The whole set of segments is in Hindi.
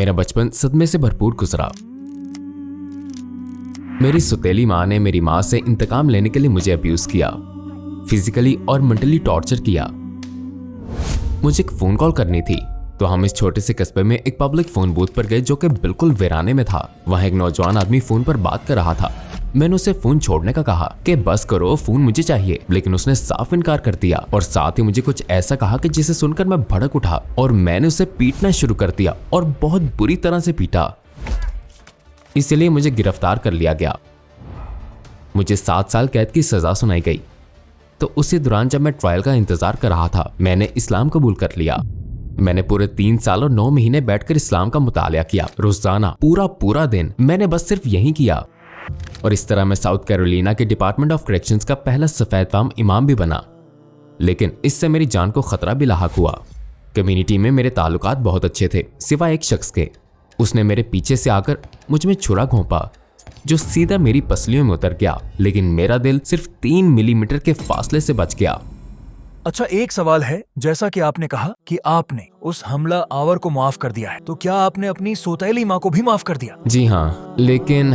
मेरा बचपन सदमे से भरपूर गुजरा। मेरी सौतेली माँ ने मेरी माँ से इंतकाम लेने के लिए मुझे अब्यूज किया, फिजिकली और मेंटली टॉर्चर किया। मुझे एक फोन कॉल करनी थी तो हम इस छोटे से कस्बे में एक पब्लिक फोन बूथ पर गए जो कि बिल्कुल वीराने में था। वहां एक नौजवान आदमी फोन पर बात कर रहा था। मैंने उसे फोन छोड़ने का कहा कि बस करो, फोन मुझे चाहिए, लेकिन उसने साफ इनकार कर दिया और साथ ही मुझे कुछ ऐसा कहा कि जिसे सुनकर मैं भड़क उठा और मैंने उसे पीटना शुरू कर दिया और बहुत बुरी तरह से पीटा। इसलिए मुझे गिरफ्तार कर लिया गया। मुझे 7 साल कैद की सजा सुनाई गई। तो उसी दौरान जब मैं ट्रायल का इंतजार कर रहा था, मैंने इस्लाम कबूल कर लिया। मैंने पूरे 3 साल और 9 महीने बैठकर इस्लाम का मुतालिया किया। रोजाना पूरा दिन मैंने बस सिर्फ यही किया। और इस तरह मैं साउथ कैरोलिना के डिपार्टमेंट ऑफ करेक्शंस का पहला सफेद फाम इमाम भी बना। लेकिन इससे मेरी जान को खतरा भी लाहक हुआ। कम्युनिटी में मेरे ताल्लुकात बहुत अच्छे थे, सिवाय एक शख्स के। उसने मेरे पीछे से आकर मुझ में छुरा घोंपा जो सीधा मेरी पसलियों में उतर गया, लेकिन मेरा दिल सिर्फ 3 मिलीमीटर के फासले से बच गया। अच्छा, एक सवाल है। जैसा कि आपने कहा कि आपने उस हमला आवर को माफ कर दिया है, तो क्या आपने अपनी सौतेली माँ को भी माफ कर दिया? जी हाँ, लेकिन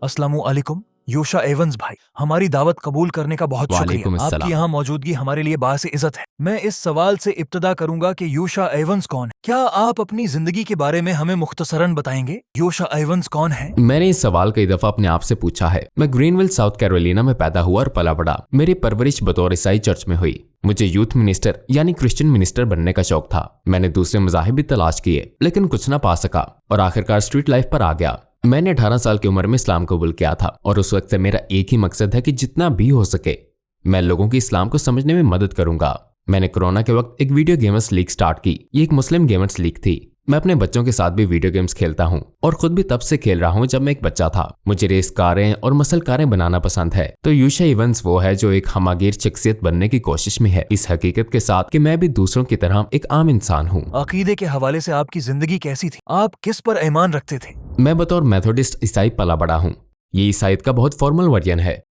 अस्सलामु अलैकुम योशा एवंस भाई, हमारी दावत कबूल करने का बहुत वालेकुम शुक्रिया। अस्सलाम। आपकी यहाँ मौजूदगी हमारे लिए बासे इज्जत है। मैं इस सवाल से इब्तदा करूंगा कि योशा एवंस कौन है? क्या आप अपनी जिंदगी के बारे में हमें मुख्तसरन बताएंगे? योशा एवंस कौन है? मैंने इस सवाल कई दफा अपने आप से पूछा है। मैं ग्रीनविल साउथ कैरोलिना में पैदा हुआ और पला बड़ा। मेरी परवरिश बतौर ईसाई चर्च में हुई। मुझे यूथ मिनिस्टर यानी क्रिश्चियन मिनिस्टर बनने का शौक था। मैंने दूसरे मज़ाहिब भी तलाश किए, लेकिन कुछ ना पा सका और आखिरकार स्ट्रीट लाइफ पर आ गया। मैंने 18 साल की उम्र में इस्लाम कबूल किया था और उस वक्त से मेरा एक ही मकसद है कि जितना भी हो सके मैं लोगों की इस्लाम को समझने में मदद करूंगा। मैंने कोरोना के वक्त एक वीडियो गेमर्स लीग स्टार्ट की। ये एक मुस्लिम गेमर्स लीग थी। मैं अपने बच्चों के साथ भी वीडियो गेम्स खेलता हूँ और खुद भी तब से खेल रहा हूँ जब मैं एक बच्चा था। मुझे रेस कारें और मसल कारें बनाना पसंद है। तो योशा एवंस वो है जो एक हमागीर शख्सियत बनने की कोशिश में है, इस हकीकत के साथ कि मैं भी दूसरों की तरह एक आम इंसान हूँ। अकीदे के हवाले से आपकी जिंदगी कैसी थी? आप किस पर ईमान रखते थे? मैं बतौर मेथोडिस्ट ईसाई पला बड़ा हूँ। ये ईसाईयत का बहुत फॉर्मल वर्जन है।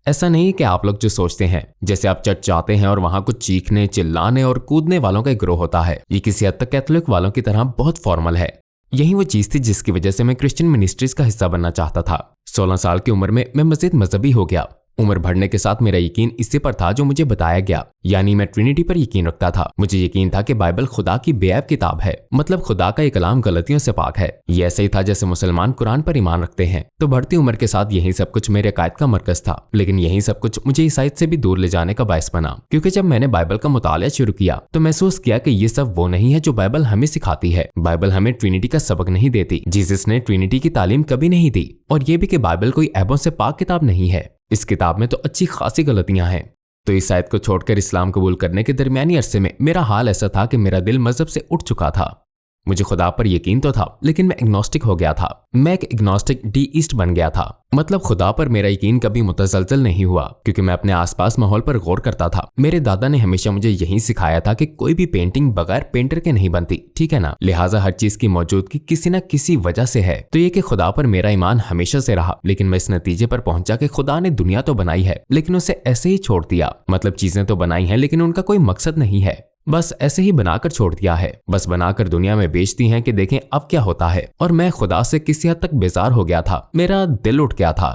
ऐसा नहीं कि आप लोग जो सोचते हैं, जैसे आप चर्च जाते हैं और वहां कुछ चीखने, चिल्लाने और कूदने वालों का एक ग्रोह होता है। ये किसी हद तक कैथोलिक वालों की तरह बहुत फॉर्मल है। यही वो चीज थी जिसकी वजह से मैं क्रिश्चियन मिनिस्ट्रीज का हिस्सा बनना चाहता था। 16 साल की उम्र में मैं मजीद मजहबी हो गया। उम्र बढ़ने के साथ मेरा यकीन इसी पर था जो मुझे बताया गया, यानी मैं ट्रिनिटी पर यकीन रखता था। मुझे यकीन था कि बाइबल खुदा की बेऐब किताब है, मतलब खुदा का ये कलाम गलतियों से पाक है। ये ऐसे ही था जैसे मुसलमान कुरान पर ईमान रखते हैं। तो बढ़ती उम्र के साथ यही सब कुछ मेरे अकायद का मरकज था, लेकिन यही सब कुछ मुझे ईसाईयत से भी दूर ले जाने का बायस बना। क्योंकि जब मैंने बाइबल का मुतालिया शुरू किया तो महसूस किया कि ये सब वो नहीं है जो बाइबल हमें सिखाती है। बाइबल हमें ट्रिनिटी का सबक नहीं देती। जीसस ने ट्रिनिटी की तालीम कभी नहीं दी, और ये भी कि बाइबल कोई ऐबों से पाक किताब नहीं है। इस किताब में तो अच्छी खासी गलतियां हैं। तो ईसाईयत को छोड़कर इस्लाम कबूल करने के दरमियानी अरसे में मेरा हाल ऐसा था कि मेरा दिल मजहब से उठ चुका था। मुझे खुदा पर यकीन तो था, लेकिन मैं एग्नोस्टिक हो गया था। मैं एक एग्नोस्टिक डीइस्ट बन गया था, मतलब खुदा पर मेरा यकीन कभी मुतसलसल नहीं हुआ, क्योंकि मैं अपने आसपास माहौल पर गौर करता था। मेरे दादा ने हमेशा मुझे यही सिखाया था कि कोई भी पेंटिंग बगैर पेंटर के नहीं बनती, ठीक है ना। लिहाजा हर चीज की मौजूदगी किसी न किसी वजह से है। तो ये कि खुदा पर मेरा ईमान हमेशा से रहा, लेकिन मैं इस नतीजे पर पहुंचा कि खुदा ने दुनिया तो बनाई है, लेकिन उसे ऐसे ही छोड़ दिया। मतलब चीजें तो बनाई हैं, लेकिन उनका कोई मकसद नहीं है, बस ऐसे ही बनाकर छोड़ दिया है। बस बनाकर दुनिया में बेच दी हैं कि देखें अब क्या होता है। और मैं खुदा से किसी हद तक बेजार हो गया था। मेरा दिल उठ गया था,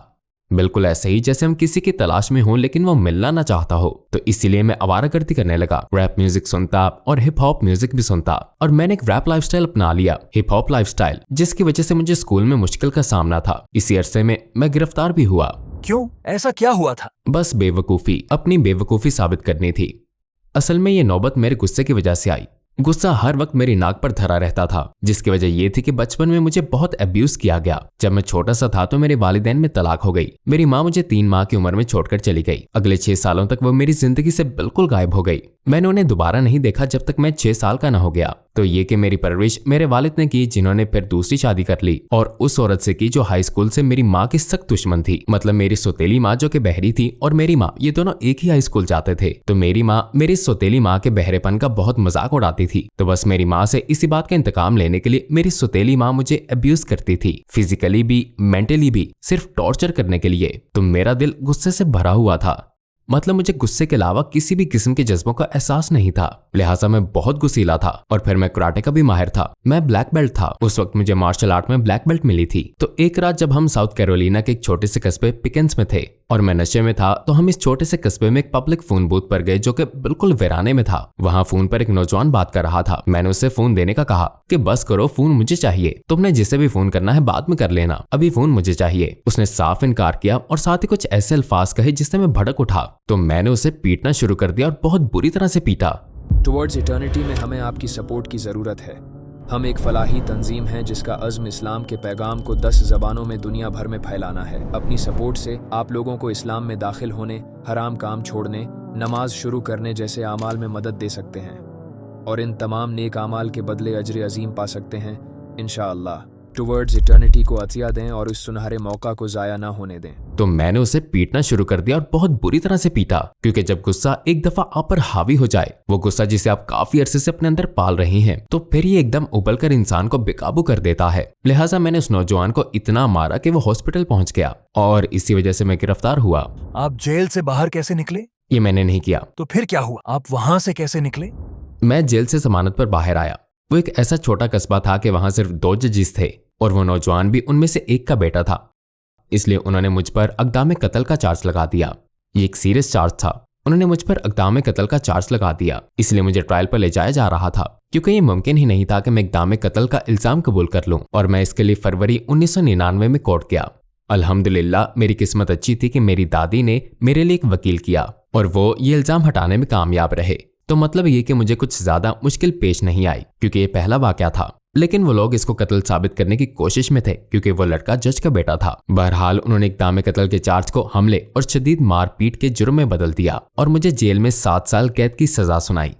बिल्कुल ऐसे ही जैसे हम किसी की तलाश में हों लेकिन वो मिलना ना चाहता हो। तो इसीलिए मैं आवारागर्दी करने लगा। रैप म्यूजिक सुनता और हिप हॉप म्यूजिक भी सुनता, और मैंने एक रैप लाइफस्टाइल अपना लिया, हिप हॉप लाइफस्टाइल, जिसकी वजह से मुझे स्कूल में मुश्किल का सामना था। इसी अरसे में मैं गिरफ्तार भी हुआ। क्यों? ऐसा क्या हुआ था? बस बेवकूफी, अपनी बेवकूफी साबित करनी थी। असल में ये नौबत मेरे गुस्से की वजह से आई। गुस्सा हर वक्त मेरी नाक पर धरा रहता था, जिसकी वजह ये थी कि बचपन में मुझे बहुत अब्यूज किया गया। जब मैं छोटा सा था तो मेरे वालिदैन में तलाक हो गई। मेरी माँ मुझे 3 माह की उम्र में छोड़कर चली गई। अगले 6 सालों तक वो मेरी जिंदगी से बिल्कुल गायब हो गई। मैंने उन्हें दोबारा नहीं देखा जब तक मैं 6 साल का न हो गया। तो ये कि मेरी परवरिश मेरे वालिद ने की, जिन्होंने फिर दूसरी शादी कर ली और उस औरत से की जो हाई स्कूल से मेरी माँ की सख्त दुश्मन थी। मतलब मेरी सौतेली माँ जो कि बहरी थी और मेरी माँ, ये दोनों एक ही हाई स्कूल जाते थे। तो मेरी माँ मेरी सौतेली माँ के बहरेपन का बहुत मजाक उड़ाती थी। तो बस मेरी माँ से इसी बात का इंतकाम लेने के लिए मेरी सौतेली माँ मुझे अब्यूज करती थी, फिजिकली भी, मेंटली भी, सिर्फ टॉर्चर करने के लिए। तो मेरा दिल गुस्से से भरा हुआ था। मतलब मुझे गुस्से के अलावा किसी भी किस्म के जज्बों का एहसास नहीं था, लिहाजा मैं बहुत गुस्सीला था। और फिर मैं कराटे का भी माहिर था, मैं ब्लैक बेल्ट था। उस वक्त मुझे मार्शल आर्ट में ब्लैक बेल्ट मिली थी। तो एक रात जब हम साउथ कैरोलिना के एक छोटे से कस्बे पिकेंस में थे और मैं नशे में था, तो हम इस छोटे से कस्बे में एक पब्लिक फोन बूथ पर गए जो कि बिल्कुल वीराने में था। वहाँ फोन पर एक नौजवान बात कर रहा था। मैंने उससे फोन देने का कहा कि बस करो, फोन मुझे चाहिए, तुमने जिसे भी फोन करना है बाद में कर लेना, अभी फोन मुझे चाहिए। उसने साफ इनकार किया और साथ ही कुछ ऐसे अल्फाज कहे जिससे मैं भड़क उठा। तो मैंने उसे पीटना शुरू कर दिया और बहुत बुरी तरह से पीटा। टुवर्ड्स इटर्निटी में हमें आपकी सपोर्ट की ज़रूरत है। हम एक फलाही तंजीम हैं जिसका अज़्म इस्लाम के पैगाम को 10 ज़बानों में दुनिया भर में फैलाना है। अपनी सपोर्ट से आप लोगों को इस्लाम में दाखिल होने, हराम काम छोड़ने, नमाज शुरू करने जैसे आमाल में मदद दे सकते हैं और इन तमाम नेक आमाल के बदले अजर अजीम पा सकते हैं इंशाअल्लाह। टुवर्ड्स इटर्निटी को अतिया दें और इस सुनहरे मौका को ज़ाया ना होने दें। तो मैंने उसे पीटना शुरू कर दिया और बहुत बुरी तरह से पीटा, क्योंकि जब गुस्सा एक दफा आप पर हावी हो जाए, वो गुस्सा जिसे आप काफी अरसे से अपने अंदर पाल रहे हैं, तो फिर ये एकदम उबलकर इंसान को बेकाबू कर देता है। लिहाजा मैंने उस नौजवान को इतना मारा कि वो हॉस्पिटल पहुंच गया और इसी वजह से मैं गिरफ्तार हुआ। आप जेल से बाहर कैसे निकले? ये मैंने नहीं किया। तो फिर क्या हुआ? आप वहां से कैसे निकले? मैं जेल से जमानत पर बाहर आया। वो एक ऐसा छोटा कस्बा था कि वहां सिर्फ 2 जजेस थे और वो नौजवान भी उनमें से एक का बेटा था, इसलिए उन्होंने मुझ पर अक़दाम कत्ल का चार्ज लगा दिया। ये एक सीरियस चार्ज था। उन्होंने मुझ पर अक़दाम कत्ल का चार्ज लगा दिया, इसलिए मुझे ट्रायल पर ले जाया जा रहा था, क्योंकि ये मुमकिन ही नहीं था कि मैं इक़दाम कत्ल का इल्जाम कबूल कर लूं। और मैं इसके लिए फरवरी 1999 में कोर्ट गया। अल्हम्दुलिल्लाह मेरी किस्मत अच्छी थी कि मेरी दादी ने मेरे लिए एक वकील किया और वो ये इल्जाम हटाने में कामयाब रहे। तो मतलब ये कि मुझे कुछ ज्यादा मुश्किल पेश नहीं आई, क्योंकि ये पहला वाकया था। लेकिन वो लोग इसको कत्ल साबित करने की कोशिश में थे, क्योंकि वो लड़का जज का बेटा था। बहरहाल उन्होंने इक़दाम कत्ल के चार्ज को हमले और शदीद मारपीट के जुर्म में बदल दिया और मुझे जेल में 7 साल कैद की सजा सुनाई।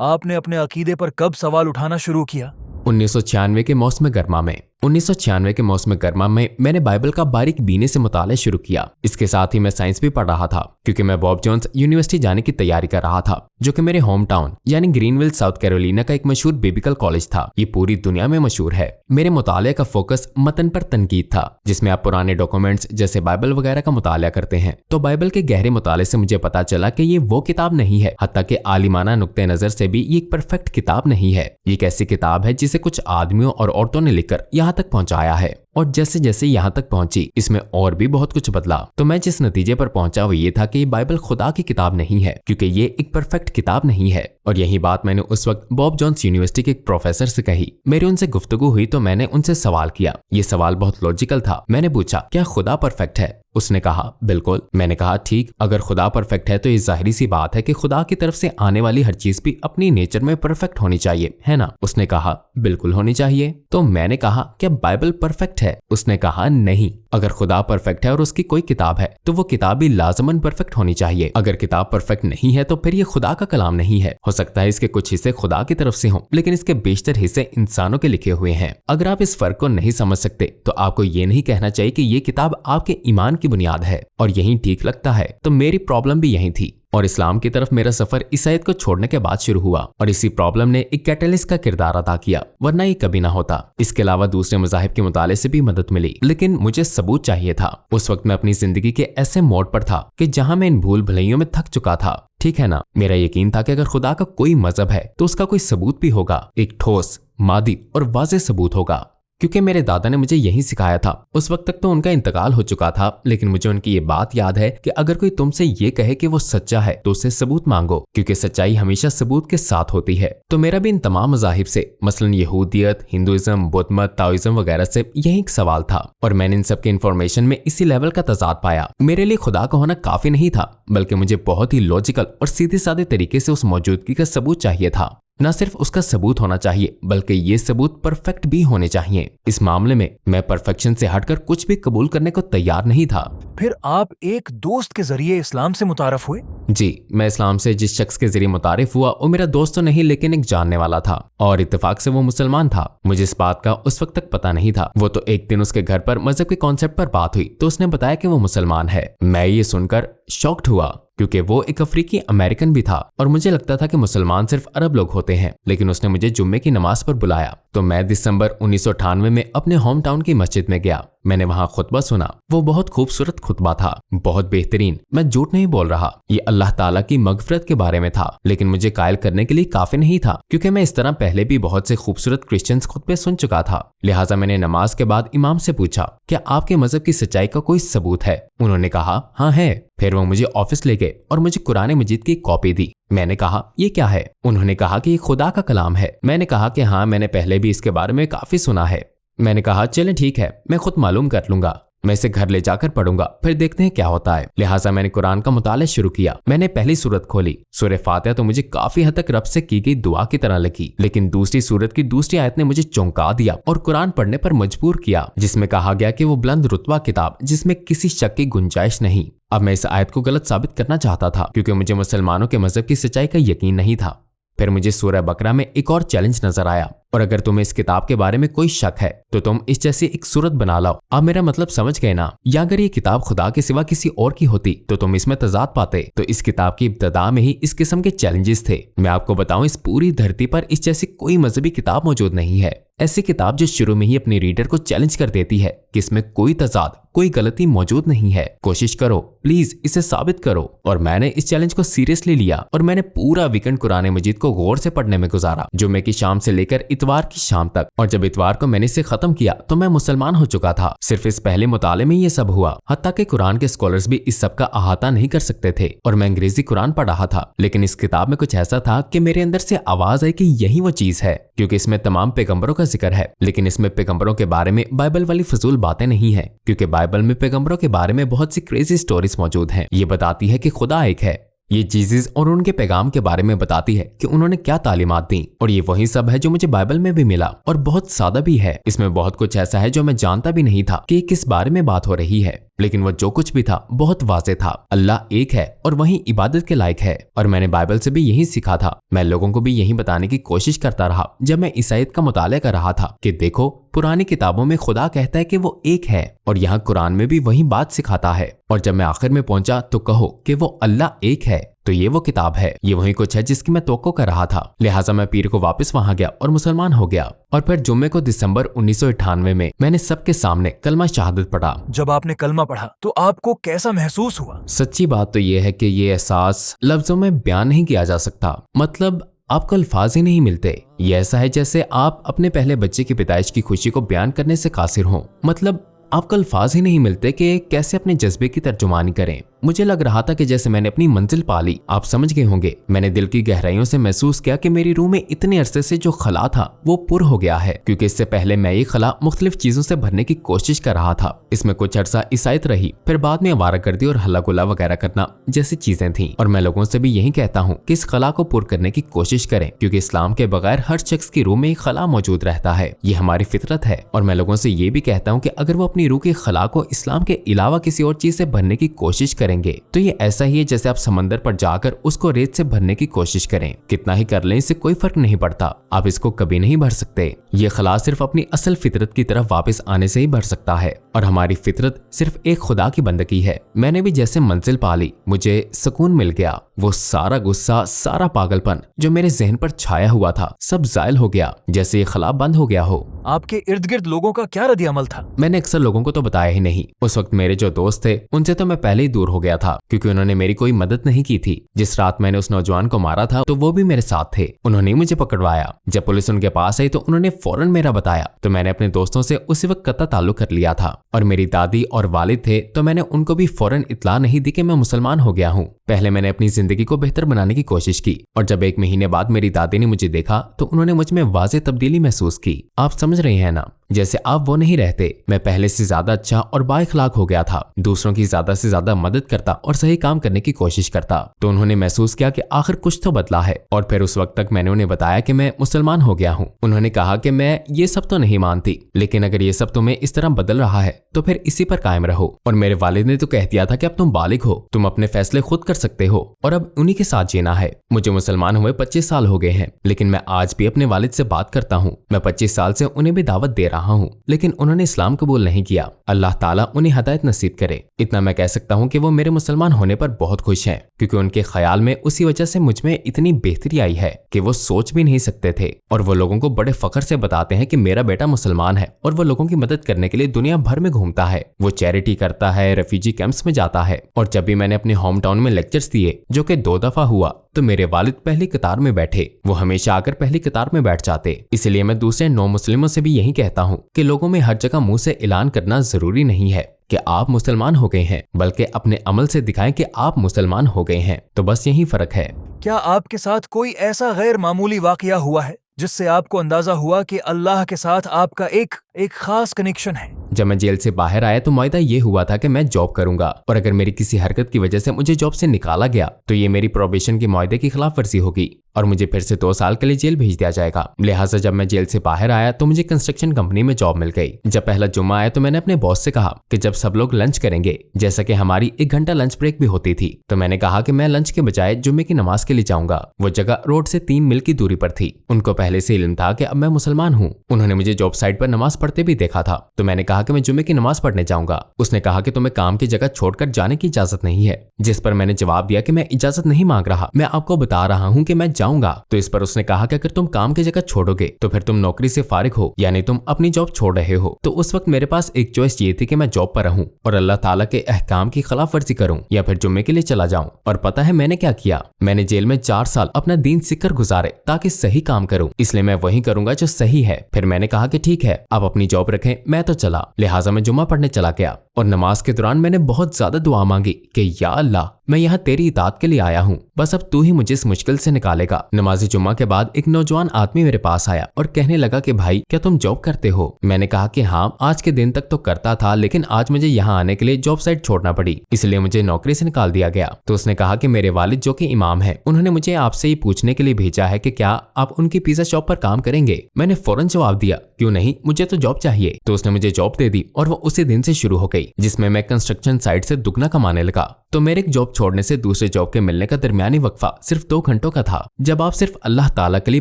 आपने अपने अकीदे पर कब सवाल उठाना शुरू किया? 1996 के मौसम गर्मा में। 1996 के मौसम गर्मा में मैंने बाइबल का बारीक बीने से मुताला शुरू किया। इसके साथ ही मैं साइंस भी पढ़ रहा था, क्योंकि मैं बॉब जोन्स यूनिवर्सिटी जाने की तैयारी कर रहा था, जो कि मेरे होम टाउन यानी ग्रीनविल साउथ कैरोलिना का एक मशहूर बिब्लिकल कॉलेज था। ये पूरी दुनिया में मशहूर है। मेरे मुताले का फोकस मतन पर तनकीद था, जिसमें आप पुराने डॉक्यूमेंट्स जैसे बाइबल वगैरह का मुताला करते हैं। तो बाइबल के गहरे मुताले से मुझे पता चला कि ये वो किताब नहीं है, हत्ता कि आलिमाना नुक्ते नजर से भी ये एक परफेक्ट किताब नहीं है। ये एक ऐसी किताब है जिसे कुछ आदमियों और औरतों ने लिखकर यहाँ तक पहुंचाया है, और जैसे जैसे यहाँ तक पहुंची इसमें और भी बहुत कुछ बदला। तो मैं जिस नतीजे पर पहुंचा वो ये था कि ये बाइबल खुदा की किताब नहीं है, क्योंकि ये एक परफेक्ट किताब नहीं है। और यही बात मैंने उस वक्त बॉब जोन्स यूनिवर्सिटी के एक प्रोफेसर से कही। मेरी उनसे गुफ्तगू हुई तो मैंने उनसे सवाल किया। ये सवाल बहुत लॉजिकल था। मैंने पूछा, क्या खुदा परफेक्ट है? उसने कहा, बिल्कुल। मैंने कहा, ठीक, अगर खुदा परफेक्ट है तो ये जाहिर सी बात है कि खुदा की तरफ से आने वाली हर चीज भी अपनी नेचर में परफेक्ट होनी चाहिए, है ना? उसने कहा, बिल्कुल होनी चाहिए। तो मैंने कहा, क्या बाइबल परफेक्ट है? उसने कहा, नहीं। अगर खुदा परफेक्ट है और उसकी कोई किताब है तो वो किताब भी लाजमन परफेक्ट होनी चाहिए। अगर किताब परफेक्ट नहीं है तो फिर ये खुदा का कलाम नहीं है। हो सकता है इसके कुछ हिस्से खुदा की तरफ से हों, लेकिन इसके बेशतर हिस्से इंसानों के लिखे हुए हैं। अगर आप इस फर्क को नहीं समझ सकते तो आपको ये नहीं कहना चाहिए कि ये किताब आपके ईमान की बुनियाद है और यही ठीक लगता है। तो मेरी प्रॉब्लम भी यही थी और इस्लाम की तरफ मेरा सफर ईसाईयत को छोड़ने के बाद शुरू हुआ और इसी प्रॉब्लम ने एक कैटलिस्ट का किरदार अदा किया, वरना ये कभी ना होता। इसके अलावा दूसरे मज़ाहिब के मुताले से भी मदद मिली, लेकिन मुझे सबूत चाहिए था। उस वक्त मैं अपनी जिंदगी के ऐसे मोड़ पर था कि जहां मैं इन भूल भुलैयों में थक चुका था। ठीक है ना? मेरा यकीन था कि अगर खुदा का कोई मजहब है तो उसका कोई सबूत भी होगा, एक ठोस, मादी और वाज़ेह सबूत होगा, क्योंकि मेरे दादा ने मुझे यही सिखाया था। उस वक्त तक तो उनका इंतकाल हो चुका था, लेकिन मुझे उनकी ये बात याद है कि अगर कोई तुमसे ये कहे कि वो सच्चा है तो उससे सबूत मांगो, क्योंकि सच्चाई हमेशा सबूत के साथ होती है। तो मेरा भी इन तमाम मज़ाहिब से, मसलन यहूदियत, हिंदुइज्म, बुद्ध मत, ताओइज्म वगैरह से यही एक सवाल था और मैंने इन सब के इन्फॉर्मेशन में इसी लेवल का तजाद पाया। मेरे लिए खुदा का होना काफी नहीं था, बल्कि मुझे बहुत ही लॉजिकल और सीधे साधे तरीके से उस मौजूदगी का सबूत चाहिए था। न सिर्फ उसका सबूत होना चाहिए बल्कि ये सबूत परफेक्ट भी होने चाहिए। इस मामले में मैं परफेक्शन से हटकर कुछ भी कबूल करने को तैयार नहीं था। फिर आप एक दोस्त के जरिए इस्लाम से मुतारफ हुए? जी, मैं इस्लाम से जिस शख्स के जरिए मुतारिफ हुआ वो मेरा दोस्त तो नहीं, लेकिन एक जानने वाला था और इत्तेफाक से वो मुसलमान था। मुझे इस बात का उस वक्त तक पता नहीं था। वो तो एक दिन उसके घर पर मजहब के कॉन्सेप्ट पर बात हुई तो उसने बताया कि वो मुसलमान है। मैं ये सुनकर शॉक्ड हुआ, क्योंकि वो एक अफ्रीकी अमेरिकन भी था और मुझे लगता था कि मुसलमान सिर्फ अरब लोग होते हैं। लेकिन उसने मुझे जुम्मे की नमाज पर बुलाया तो मैं दिसंबर 1998 में अपने होम टाउन की मस्जिद में गया मैंने वहाँ खुतबा सुना। वो बहुत खूबसूरत खुतबा था, बहुत बेहतरीन। मैं झूठ नहीं बोल रहा, ये अल्लाह ताला की मगफरत के बारे में था, लेकिन मुझे कायल करने के लिए काफी नहीं था, क्योंकि मैं इस तरह पहले भी बहुत से खूबसूरत क्रिश्चियंस खुतबे सुन चुका था। लिहाजा मैंने नमाज के बाद इमाम से पूछा, क्या आपके मजहब की सच्चाई का कोई सबूत है? उन्होंने कहा, हाँ है। फिर वो मुझे ऑफिस ले गए और मुझे कुरान मजीद की कॉपी दी। मैंने कहा, ये क्या है? उन्होंने कहा कि ये खुदा का कलाम है। मैंने कहा कि हाँ, मैंने पहले भी इसके बारे में काफी सुना है। मैंने कहा, चलें ठीक है, मैं खुद मालूम कर लूंगा, मैं इसे घर ले जाकर पढ़ूंगा, फिर देखते हैं क्या होता है। लिहाजा मैंने कुरान का मुताला शुरू किया। मैंने पहली सूरत खोली, सूरह फातिहा तो मुझे काफी हद तक रब से की गई दुआ की तरह लगी, लेकिन दूसरी सूरत की दूसरी आयत ने मुझे चौंका दिया और कुरान पढ़ने पर मजबूर किया, जिसमें कहा गया कि वो बुलंद रुतबा किताब जिसमें किसी शक की गुंजाइश नहीं। अब मैं इस आयत को गलत साबित करना चाहता था, क्योंकि मुझे मुसलमानों के मजहब की सच्चाई का यकीन नहीं था। फिर मुझे सूरह बकरा में एक और चैलेंज नजर आया, और अगर तुम्हें इस किताब के बारे में कोई शक है तो तुम इस जैसी एक सूरत बना लाओ। आप मेरा मतलब समझ गए ना? या अगर ये किताब खुदा के सिवा किसी और की होती तो तुम इसमें तजाद पाते। तो इस किताब की इब्तदा में ही इस किस्म के चैलेंजेस थे। मैं आपको बताऊं, इस पूरी धरती पर इस जैसी कोई मजहबी किताब मौजूद नहीं है। ऐसी किताब जो शुरू में ही अपने रीडर को चैलेंज कर देती है कि इसमें कोई तजाद, कोई गलती मौजूद नहीं है। कोशिश करो, प्लीज इसे साबित करो। और मैंने इस चैलेंज को सीरियसली लिया और मैंने पूरा वीकेंड कुरान मजीद को गौर से पढ़ने में गुजारा, जुम्मे की शाम से लेकर इतवार की शाम तक। और जब इतवार को मैंने इसे खत्म किया तो मैं मुसलमान हो चुका था। सिर्फ इस पहले मुताले में ये सब हुआ। हत्ता कि कुरान के स्कॉलर्स भी इस सब का अहाता नहीं कर सकते थे। और मैं अंग्रेजी कुरान पढ़ रहा था, लेकिन इस किताब में कुछ ऐसा था कि मेरे अंदर से आवाज आई कि यही वो चीज है, क्योंकि इसमें तमाम पैगंबरों का जिक्र है, लेकिन इसमें पैगंबरों के बारे में बाइबल वाली फजूल बातें नहीं है, क्योंकि बाइबल में पैगंबरों के बारे में बहुत सी क्रेजी स्टोरीज मौजूद हैं। ये बताती है कि खुदा एक है। ये जीसस और उनके पैगाम के बारे में बताती है कि उन्होंने क्या तालीमात दी, और ये वही सब है जो मुझे बाइबल में भी मिला, और बहुत सादा भी है। इसमें बहुत कुछ ऐसा है जो मैं जानता भी नहीं था कि किस बारे में बात हो रही है, लेकिन वो जो कुछ भी था बहुत वाज़ेह था। अल्लाह एक है और वही इबादत के लायक है। और मैंने बाइबल से भी यही सीखा था। मैं लोगों को भी यही बताने की कोशिश करता रहा जब मैं इस आयत का मुताला कर रहा था कि देखो, पुरानी किताबों में खुदा कहता है कि वो एक है, और यहाँ कुरान में भी वही बात सिखाता है। और जब मैं आखिर में पहुंचा तो कहो कि वो अल्लाह एक है, तो ये वो किताब है, ये वही कुछ है जिसकी मैं तवक्को कर रहा था। लिहाजा मैं पीर को वापस वहां गया और मुसलमान हो गया। और फिर जुम्मे को दिसंबर 1998 में मैंने सबके सामने कलमा शहादत पढ़ा। जब आपने कलमा पढ़ा तो आपको कैसा महसूस हुआ? सच्ची बात तो ये है कि ये एहसास लफ्जों में बयान नहीं किया जा सकता। मतलब आपको अल्फाज ही नहीं मिलते। ये ऐसा है जैसे आप अपने पहले बच्चे की पैदाइश की खुशी को बयान करने से कासिर हों। मतलब आपको अल्फाज ही नहीं मिलते कि कैसे अपने जज्बे की तर्जुमानी करें। मुझे लग रहा था कि जैसे मैंने अपनी मंजिल पा ली। आप समझ गए होंगे। मैंने दिल की गहराइयों से महसूस किया कि मेरी रूह में इतने अरसे से जो खला था वो पुर हो गया है, क्योंकि इससे पहले मैं ये खला मुख्तलिफ चीजों से भरने की कोशिश कर रहा था। इसमें कुछ अरसा ईसाइत रही, फिर बाद में आवारागर्दी और हल्ला गुल्ला वगैरह करना जैसी चीजें थी। और मैं लोगों से भी यही कहता हूँ कि इस खला को पुर करने की कोशिश करें, क्योंकि इस्लाम के बगैर हर शख्स की रूह में एक खला मौजूद रहता है। ये हमारी फितरत है। और मैं लोगों से ये भी कहता हूँ कि अगर वो अपनी रूह की खला को इस्लाम के अलावा किसी और चीज से भरने की कोशिश करेंगे तो ये ऐसा ही है जैसे आप समंदर पर जाकर उसको रेत से भरने की कोशिश करें। कितना ही कर लें, इससे कोई फर्क नहीं पड़ता। आप इसको कभी नहीं भर सकते। ये खला सिर्फ अपनी असल फितरत की तरफ वापस आने से ही भर सकता है। और हमारी फितरत सिर्फ एक खुदा की बंदगी है। मैंने भी जैसे मंजिल पा ली, मुझे सुकून मिल गया। वो सारा गुस्सा, सारा पागलपन जो मेरे जहन पर छाया हुआ था, सब जायल हो गया, जैसे ये खला बंद हो गया हो। आपके इर्द गिर्द लोगों का क्या रद्द अमल था? मैंने अक्सर लोगों को तो बताया ही नहीं। उस वक्त मेरे जो दोस्त थे उनसे तो मैं पहले ही दूर हो गया था, क्योंकि उन्होंने मेरी कोई मदद नहीं की थी। जिस रात मैंने उस नौजवान को मारा था तो वो भी मेरे साथ थे। उन्होंने मुझे पकड़वाया। जब पुलिस उनके पास आई तो उन्होंने फौरन मेरा बताया, तो मैंने अपने दोस्तों से उसी वक्त कत्ता ताल्लुक कर लिया था। और मेरी दादी और वालिद थे तो मैंने उनको भी फौरन इत्तला नहीं दी कि मैं मुसलमान हो गया हूँ। पहले मैंने अपनी जिंदगी को बेहतर बनाने की कोशिश की, और जब 1 महीने बाद मेरी दादी ने मुझे देखा तो उन्होंने मुझ में वाज़ेह तब्दीली महसूस की। आप समझ रहे हैं ना, जैसे आप वो नहीं रहते। मैं पहले से ज्यादा अच्छा और बाइखलाक हो गया था, दूसरों की ज्यादा से ज्यादा मदद करता और सही काम करने की कोशिश करता। तो उन्होंने महसूस किया कि आखिर कुछ तो बदला है। और फिर उस वक्त तक मैंने उन्हें बताया कि मैं मुसलमान हो गया हूँ। उन्होंने कहा कि मैं ये सब तो नहीं मानती, लेकिन अगर ये सब तुम्हें इस तरह बदल रहा है तो फिर इसी पर कायम रहो। और मेरे वालिद ने तो कह दिया था कि अब तुम बालिग हो, तुम अपने फैसले खुद कर सकते हो और अब उन्हीं के साथ जीना है। मुझे मुसलमान हुए 25 साल हो गए हैं, लेकिन मैं आज भी अपने वालिद से बात करता हूँ। मैं 25 साल से उन्हें भी दावत दे रहा रहा हूँ, लेकिन उन्होंने इस्लाम कबूल नहीं किया। अल्लाह ताला उन्हें हिदायत नसीब करे। इतना मैं कह सकता हूँ कि वो मेरे मुसलमान होने पर बहुत खुश हैं, क्योंकि उनके ख्याल में उसी वजह से मुझ में इतनी बेहतरी आई है कि वो सोच भी नहीं सकते थे। और वो लोगों को बड़े फख्र से बताते हैं कि मेरा बेटा मुसलमान है और वो लोगों की मदद करने के लिए दुनिया भर में घूमता है। वो चैरिटी करता है, रेफ्यूजी कैंप्स में जाता है। और जब भी मैंने अपने होम टाउन में लेक्चर्स दिए, जो कि 2 दफा हुआ, तो मेरे वालिद पहली कतार में बैठे। वो हमेशा आकर पहली कतार में बैठ जाते। इसलिए मैं दूसरे नौ मुस्लिमों से भी यही कहता हूँ कि लोगों में हर जगह मुंह से ऐलान करना जरूरी नहीं है कि आप मुसलमान हो गए हैं, बल्कि अपने अमल से दिखाएं कि आप मुसलमान हो गए हैं। तो बस यही फर्क है। क्या आपके साथ कोई ऐसा गैर मामूली वाकया हुआ है जिससे आपको अंदाजा हुआ कि अल्लाह के साथ आपका एक खास कनेक्शन है? जब मैं जेल से बाहर आया तो मुआहदा ये हुआ था कि मैं जॉब करूंगा, और अगर मेरी किसी हरकत की वजह से मुझे जॉब से निकाला गया तो ये मेरी प्रोबेशन के मुआहदे की खिलाफ वर्जी होगी और मुझे फिर से 2 साल के लिए जेल भेज दिया जाएगा। लिहाजा जब मैं जेल से बाहर आया तो मुझे कंस्ट्रक्शन कंपनी में जॉब मिल गई। जब पहला जुम्मा आया तो मैंने अपने बॉस से कहा कि जब सब लोग लंच करेंगे, जैसा कि हमारी 1 घंटा लंच ब्रेक भी होती थी, तो मैंने कहा कि मैं लंच के बजाय जुम्मे की नमाज के लिए जाऊंगा। वो जगह रोड से 3 मील की दूरी पर थी। उनको पहले से इल्म था कि अब मैं मुसलमान हूँ। उन्होंने मुझे जॉब साइट पर नमाज पढ़ते भी देखा था, तो मैंने कहा कि मैं जुम्मे की नमाज पढ़ने जाऊंगा। उसने कहा कि तुम्हें काम की जगह छोड़कर जाने की इजाजत नहीं है, जिस पर मैंने जवाब दिया कि मैं इजाजत नहीं मांग रहा, मैं आपको बता रहा हूँ कि मैं जाऊंगा। तो इस पर उसने कहा कि अगर तुम काम की जगह छोड़ोगे तो फिर तुम नौकरी से फारिग हो, यानी तुम अपनी जॉब छोड़ रहे हो। तो उस वक्त मेरे पास एक चॉइस ये थी कि मैं जॉब पर रहूं और अल्लाह ताला के अहकाम की खिलाफ वर्जी करूं, या फिर जुम्मे के लिए चला जाऊं। और पता है मैंने क्या किया? मैंने जेल में 4 साल अपना दीन सीखकर गुजारे ताकि सही काम करूं, इसलिए मैं वही करूंगा जो सही है। फिर मैंने कहा कि ठीक है, आप अपनी जॉब रखें, मैं तो चला। लिहाजा मैं जुम्मा पढ़ने चला गया और नमाज के दौरान मैंने बहुत ज्यादा दुआ मांगी कि या अल्लाह, मैं यहाँ तेरी इताअत के लिए आया हूँ, बस अब तू ही मुझे इस मुश्किल से निकालेगा। नमाज़ी जुम्मा के बाद एक नौजवान आदमी मेरे पास आया और कहने लगा कि भाई क्या तुम जॉब करते हो? मैंने कहा कि हाँ, आज के दिन तक तो करता था, लेकिन आज मुझे यहाँ आने के लिए जॉब साइट छोड़ना पड़ी, इसलिए मुझे नौकरी से निकाल दिया गया। तो उसने कहा कि मेरे वालिद जो कि इमाम है, उन्होंने मुझे आपसे ये पूछने के लिए भेजा है कि क्या आप उनकी पिज्जा शॉप पर काम करेंगे? मैंने फौरन जवाब दिया, क्यों नहीं, मुझे तो जॉब चाहिए। तो उसने मुझे जॉब दे दी और वो उसी दिन से शुरू हो गई, जिसमें मैं कंस्ट्रक्शन साइट से दुगना कमाने लगा। तो मेरे एक जॉब छोड़ने से दूसरे जॉब के मिलने का दरमियानी वक्फा सिर्फ 2 घंटों का था। जब आप सिर्फ अल्लाह ताला के लिए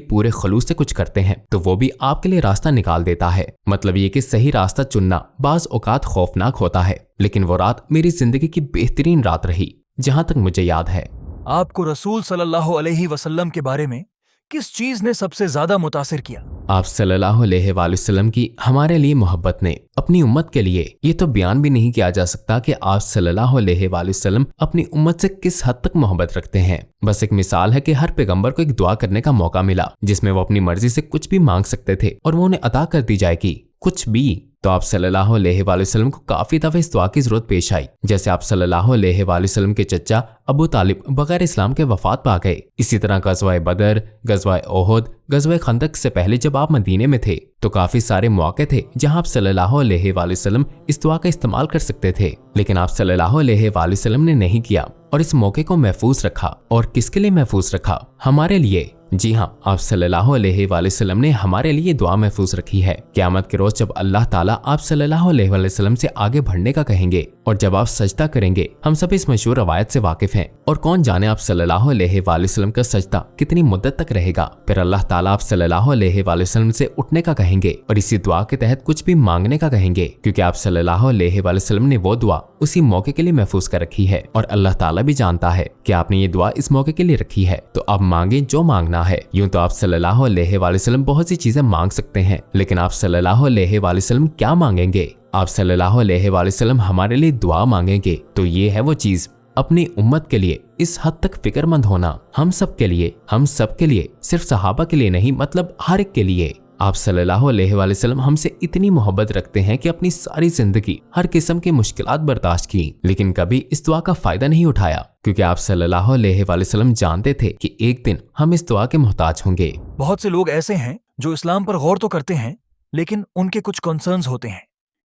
पूरे खलूस से कुछ करते हैं तो वो भी आपके लिए रास्ता निकाल देता है। मतलब ये कि सही रास्ता चुनना बाज औकात खौफनाक होता है, लेकिन वो रात मेरी जिंदगी की बेहतरीन रात रही, जहां तक मुझे याद है। आपको रसूल सल्लल्लाहु अलैहि वसल्लम के बारे में किस चीज ने सबसे ज्यादा मुतासिर किया? आप सल्लल्लाहु अलैहि वसल्लम की हमारे लिए मोहब्बत ने, अपनी उम्मत के लिए। ये तो बयान भी नहीं किया जा सकता कि आप सल्लल्लाहु अलैहि वसल्लम अपनी उम्मत से किस हद तक मोहब्बत रखते हैं। बस एक मिसाल है कि हर पैगंबर को एक दुआ करने का मौका मिला जिसमें वो अपनी मर्जी से कुछ भी मांग सकते थे और वो उन्हें अता कर दी जाएगी, कुछ भी। तो आप सल्लल्लाहु अलैहि वसल्लम को काफी दफे इस दुआ की जरूरत पेश आई। जैसे आप सल्लल्लाहु अलैहि वसल्लम के चचा अबू तालिब बगैर इस्लाम के वफात पा गए। इसी तरह गज़वाए बदर, गज़वाए ओहद, गज़वाए खंदक से पहले जब आप मदीने में थे तो काफी सारे मौके थे जहां आप सल्लल्लाहु अलैहि वसल्लम इस दुआ का इस्तेमाल कर सकते थे, लेकिन आप सल्लल्लाहु अलैहि वसल्लम ने नहीं किया और इस मौके को महफूज रखा। और किसके लिए महफूज रखा? हमारे लिए। जी हाँ, आप सल्लल्लाहु अलैहि वसल्लम ने हमारे लिए दुआ महफूज रखी है। क़यामत के रोज जब अल्लाह ताला आप सल्लल्लाहु अलैहि वसल्लम से आगे बढ़ने का कहेंगे और जब आप सजदा करेंगे, हम सब इस मशहूर रवायत से वाकिफ हैं और कौन जाने आप सल्लल्लाहु अलैहि वसल्लम का सजदा कितनी मुद्दत तक रहेगा। फिर अल्लाह ताला आप सल्लल्लाहु अलैहि वसल्लम से उठने का कहेंगे और इसी दुआ के तहत कुछ भी मांगने का कहेंगे, क्योंकि आप सल्लल्लाहु अलैहि वसल्लम ने वो दुआ उसी मौके के लिए महफूज कर रखी है और अल्लाह ताला भी जानता है कि आपने ये दुआ इस मौके के लिए रखी है, तो अब मांगे जो मांगना है। यूं तो आप सल्लल्लाहु अलैहि वसल्लम बहुत सी चीजें मांग सकते हैं, लेकिन आप सल्लल्लाहु अलैहि वसल्लम क्या मांगेंगे? आप सल्लल्लाहु अलैहि वसल्लम हमारे लिए दुआ मांगेंगे, तो ये है वो चीज, अपनी उम्मत के लिए इस हद तक फिक्रमंद होना। हम सब के लिए, सिर्फ सहाबा के लिए नहीं, मतलब हर एक के लिए। आप सल्लल्लाहु अलैहि वसल्लम हमसे इतनी मोहब्बत रखते हैं कि अपनी सारी जिंदगी हर किस्म की मुश्किलात बर्दाश्त की, लेकिन कभी इस दुआ का फायदा नहीं उठाया, क्योंकि आप सल्लल्लाहु अलैहि वसल्लम जानते थे कि एक दिन हम इस दुआ के मोहताज होंगे। बहुत से लोग ऐसे हैं जो इस्लाम पर गौर तो करते हैं, लेकिन उनके कुछ कंसर्न्स होते हैं।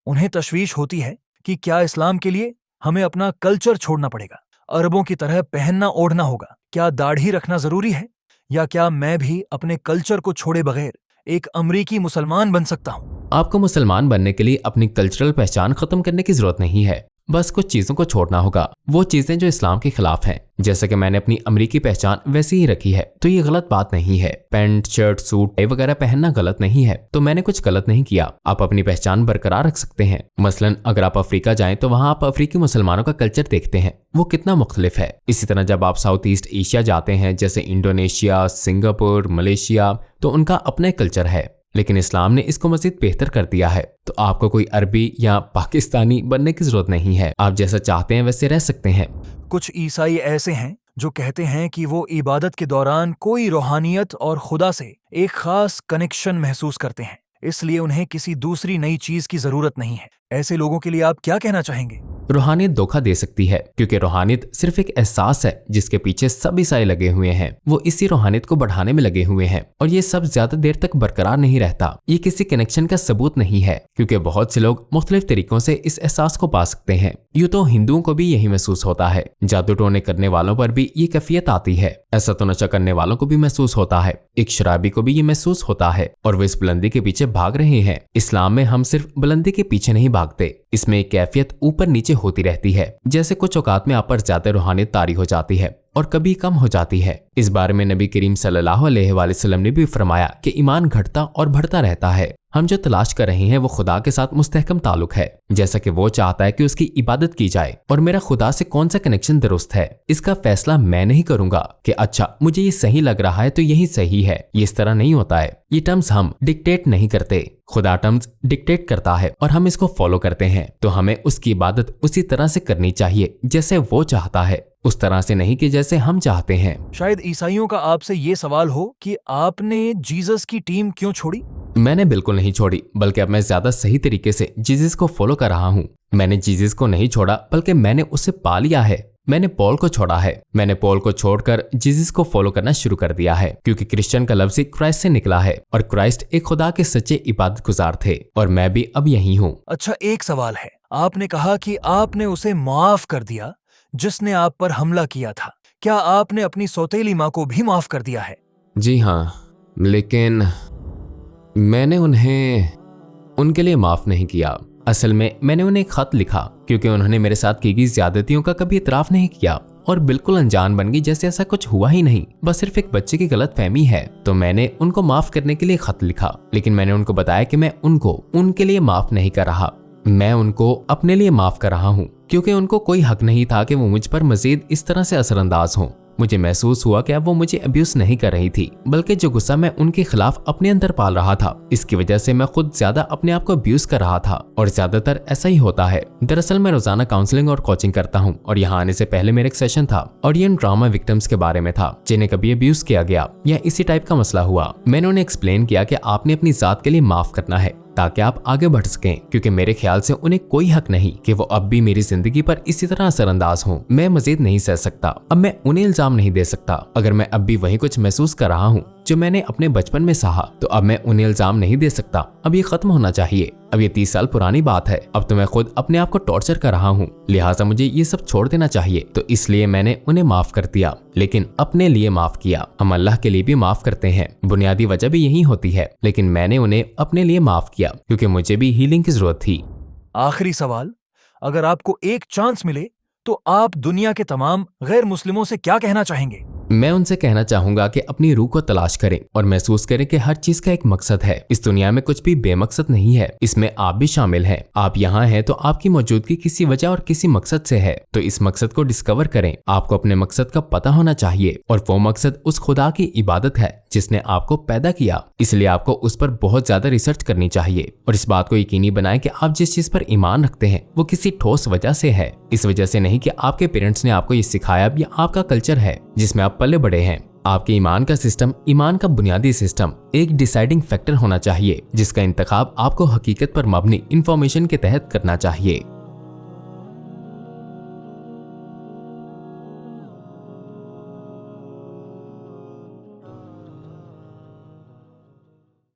उन्हें तशवीश होती है कि क्या इस्लाम के लिए हमें अपना कल्चर छोड़ना पड़ेगा, अरबों की तरह पहनना ओढ़ना होगा, क्या दाढ़ी रखना जरूरी है, या क्या मैं भी अपने कल्चर को छोड़े बगैर एक अमरीकी मुसलमान बन सकता हूँ? आपको मुसलमान बनने के लिए अपनी कल्चरल पहचान खत्म करने की जरूरत नहीं है, बस कुछ चीजों को छोड़ना होगा, वो चीजें जो इस्लाम के खिलाफ हैं। जैसे कि मैंने अपनी अमरीकी पहचान वैसी ही रखी है, तो ये गलत बात नहीं है। पैंट, शर्ट, सूट, टाई वगैरह पहनना गलत नहीं है, तो मैंने कुछ गलत नहीं किया। आप अपनी पहचान बरकरार रख सकते हैं। मसलन अगर आप अफ्रीका जाएं तो वहां आप अफ्रीकी मुसलमानों का कल्चर देखते हैं, वो कितना मुख्तलिफ है। इसी तरह जब आप साउथ ईस्ट एशिया जाते हैं, जैसे इंडोनेशिया, सिंगापुर, मलेशिया, तो उनका अपना कल्चर है, लेकिन इस्लाम ने इसको मजीद बेहतर कर दिया है। तो आपको कोई अरबी या पाकिस्तानी बनने की जरूरत नहीं है, आप जैसा चाहते हैं वैसे रह सकते हैं। कुछ ईसाई ऐसे हैं जो कहते हैं कि वो इबादत के दौरान कोई रूहानियत और खुदा से एक खास कनेक्शन महसूस करते हैं, इसलिए उन्हें किसी दूसरी नई चीज की जरूरत नहीं है। ऐसे लोगों के लिए आप क्या कहना चाहेंगे? रूहानियत धोखा दे सकती है, क्योंकि रूहानियत सिर्फ एक एहसास है जिसके पीछे सब ईसाई लगे हुए हैं। वो इसी रूहानियत को बढ़ाने में लगे हुए हैं, और ये सब ज्यादा देर तक बरकरार नहीं रहता। ये किसी कनेक्शन का सबूत नहीं है, क्योंकि बहुत से लोग मुख्तलिफ तरीकों से इस एहसास को पा सकते हैं। यूं तो हिंदुओं को भी यही महसूस होता है, जादू टोने करने वालों पर भी ये कैफियत आती है, ऐसा तो नशा करने वालों को भी महसूस होता है, एक शराबी को भी ये महसूस होता है, और वे इस बुलंदी के पीछे भाग रहे हैं। इस्लाम में हम सिर्फ बुलंदी के पीछे नहीं भागते, इसमें एक कैफियत ऊपर नीचे होती रहती है। जैसे कुछ औकात में आप पर ज्यादा रूहानियत तारी हो जाती है और कभी कम हो जाती है। इस बारे में नबी करीम सल्लल्लाहु अलैहि वसल्लम ने भी फरमाया कि ईमान घटता और बढ़ता रहता है। हम जो तलाश कर रहे हैं वो खुदा के साथ मुस्तहकम ताल्लुक है, जैसा कि वो चाहता है कि उसकी इबादत की जाए। और मेरा खुदा से कौन सा कनेक्शन दुरुस्त है, इसका फैसला मैं नहीं करूंगा कि अच्छा मुझे ये सही लग रहा है तो यही सही है। ये इस तरह नहीं होता है। ये टर्म्स हम डिक्टेट नहीं करते, खुदा टर्म्स डिक्टेट करता है और हम इसको फॉलो करते हैं। तो हमें उसकी इबादत उसी तरह से करनी चाहिए जैसे वो चाहता है, उस तरह से नहीं कि जैसे हम चाहते हैं। शायद ईसाइयों का आपसे ये सवाल हो कि आपने जीसस की टीम क्यों छोड़ी? मैंने बिल्कुल नहीं छोड़ी, बल्कि अब मैं ज्यादा सही तरीके से जीसस को फॉलो कर रहा हूँ। मैंने जीसस को नहीं छोड़ा, बल्कि मैंने उसे पा लिया है। मैंने पॉल को छोड़ा है। मैंने पॉल को छोड़कर जीसस को फॉलो करना शुरू कर दिया है, क्योंकि क्रिश्चियन का लफ्ज ही क्राइस्ट से निकला है और क्राइस्ट एक खुदा के सच्चे इबादत गुजार थे, और मैं भी अब यही हूँ। अच्छा, एक सवाल है। आपने कहा कि आपने उसे माफ कर दिया जिसने आप पर हमला किया था। क्या आपने अपनी सौतेली माँ को भी माफ कर दिया है? जी हाँ, लेकिन मैंने उन्हें उनके लिए माफ नहीं किया। असल में मैंने उन्हें एक खत लिखा, क्योंकि उन्होंने मेरे साथ की गई ज्यादतियों का कभी इतराफ नहीं किया और बिल्कुल अनजान बन गई, जैसे ऐसा कुछ हुआ ही नहीं, बस सिर्फ एक बच्चे की गलत फहमी है। तो मैंने उनको माफ करने के लिए खत लिखा, लेकिन मैंने उनको बताया कि मैं उनको उनके लिए माफ नहीं कर रहा, मैं उनको अपने लिए माफ कर रहा हूँ, क्योंकि उनको कोई हक नहीं था कि वो मुझ पर मजीद इस तरह से असरअंदाज हों। मुझे महसूस हुआ कि अब वो मुझे अब्यूज नहीं कर रही थी, बल्कि जो गुस्सा मैं उनके खिलाफ अपने अंदर पाल रहा था, इसकी वजह से मैं खुद ज्यादा अपने आप को अब्यूज कर रहा था। और ज्यादातर ऐसा ही होता है। दरअसल मैं रोजाना काउंसलिंग और कोचिंग करता हूँ, और यहाँ आने से पहले मेरा एक सेशन था, और ये ड्रामा विक्टिम्स के बारे में था जिन्हें कभी अब्यूज किया गया या इसी टाइप का मसला हुआ। मैंने उन्हें एक्सप्लेन किया कि आपने अपनी जात के लिए माफ करना है ताकि आप आगे बढ़ सकें, क्योंकि मेरे ख्याल से उन्हें कोई हक नहीं कि वो अब भी मेरी जिंदगी पर इसी तरह असरअंदाज हों। मैं मजीद नहीं सह सकता। अब मैं उन्हें इल्जाम नहीं दे सकता। अगर मैं अब भी वही कुछ महसूस कर रहा हूँ जो मैंने अपने बचपन में सहा, तो अब मैं उन्हें इल्जाम नहीं दे सकता। अब ये खत्म होना चाहिए। अब ये 30 साल पुरानी बात है। अब तो मैं खुद अपने आप को टॉर्चर कर रहा हूँ, लिहाजा मुझे ये सब छोड़ देना चाहिए। तो इसलिए मैंने उन्हें माफ कर दिया, लेकिन अपने लिए माफ किया। हम अल्लाह के लिए भी माफ करते हैं, बुनियादी वजह भी यही होती है, लेकिन मैंने उन्हें अपने लिए माफ किया क्योंकि मुझे भी हीलिंग की जरूरत थी। आखिरी सवाल, अगर आपको एक चांस मिले तो आप दुनिया के तमाम गैर मुस्लिमों से क्या कहना चाहेंगे? मैं उनसे कहना चाहूंगा कि अपनी रूह को तलाश करें और महसूस करें कि हर चीज का एक मकसद है। इस दुनिया में कुछ भी बेमकसद नहीं है, इसमें आप भी शामिल हैं। आप यहाँ हैं तो आपकी मौजूदगी किसी वजह और किसी मकसद से है, तो इस मकसद को डिस्कवर करें। आपको अपने मकसद का पता होना चाहिए, और वो मकसद उस खुदा की इबादत है जिसने आपको पैदा किया। इसलिए आपको उस पर बहुत ज्यादा रिसर्च करनी चाहिए, और इस बात को यकीनी बनाएं कि आप जिस चीज पर ईमान रखते हैं वो किसी ठोस वजह से है, इस वजह से नहीं कि आपके पेरेंट्स ने आपको ये सिखाया या आपका कल्चर है जिसमें आप पले बड़े हैं। आपके ईमान का सिस्टम, ईमान का बुनियादी सिस्टम एक डिसाइडिंग फैक्टर होना चाहिए जिसका इंतखाब आपको हकीकत पर मबनी इंफॉर्मेशन के तहत करना चाहिए।